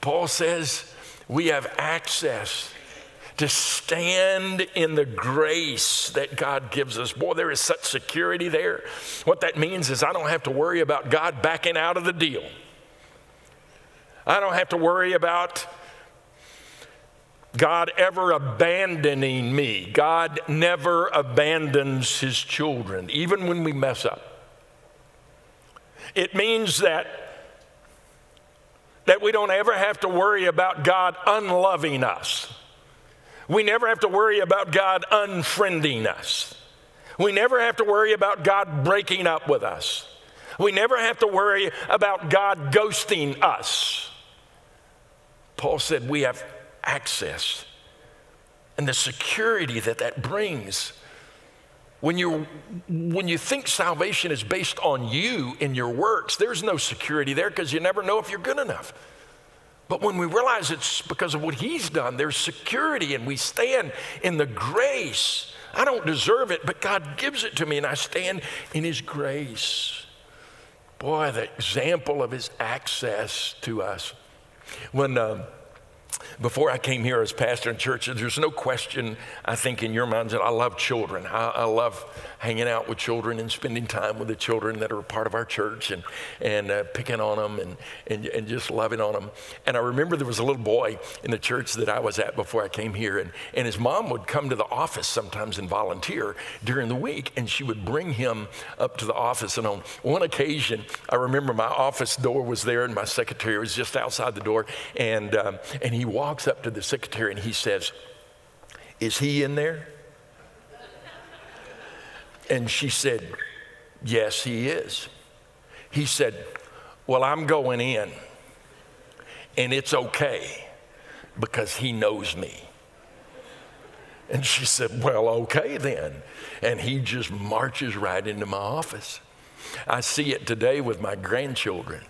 Paul says we have access to stand in the grace that God gives us. Boy, there is such security there. What that means is I don't have to worry about God backing out of the deal. I don't have to worry about God ever abandoning me. God never abandons his children, even when we mess up. It means that we don't ever have to worry about God unloving us. We never have to worry about God unfriending us. We never have to worry about God breaking up with us. We never have to worry about God ghosting us. Paul said we have access. And the security that brings. When you think salvation is based on you and your works, there's no security there because you never know if you're good enough. But when we realize it's because of what he's done, there's security and we stand in the grace. I don't deserve it, but God gives it to me and I stand in his grace. Boy, the example of his access to us. Before I came here as pastor in church, there's no question, I think, in your minds that I love children. I love hanging out with children and spending time with the children that are a part of our church and picking on them and just loving on them. And I remember there was a little boy in the church that I was at before I came here, and his mom would come to the office sometimes and volunteer during the week, and she would bring him up to the office. And on one occasion, I remember my office door was there and my secretary was just outside the door, and he walks up to the secretary and he says, "Is he in there?" And she said, "Yes, he is." He said, "Well, I'm going in, and it's okay because he knows me." And she said, "Well, okay then." And he just marches right into my office. I see it today with my grandchildren.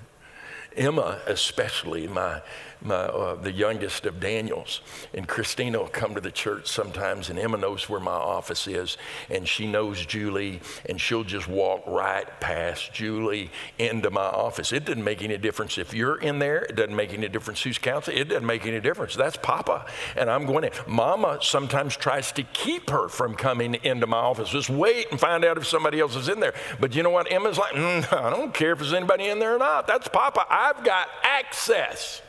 Emma especially, the youngest of Daniels, and Christina will come to the church sometimes, and Emma knows where my office is, and she knows Julie, and she'll just walk right past Julie into my office. It doesn't make any difference if you're in there. It doesn't make any difference who's counseling. It doesn't make any difference. That's Papa, and I'm going in. Mama sometimes tries to keep her from coming into my office. Just wait and find out if somebody else is in there. But you know what? Emma's like, I don't care if there's anybody in there or not. That's Papa. I've got access.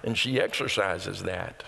And she exercises that.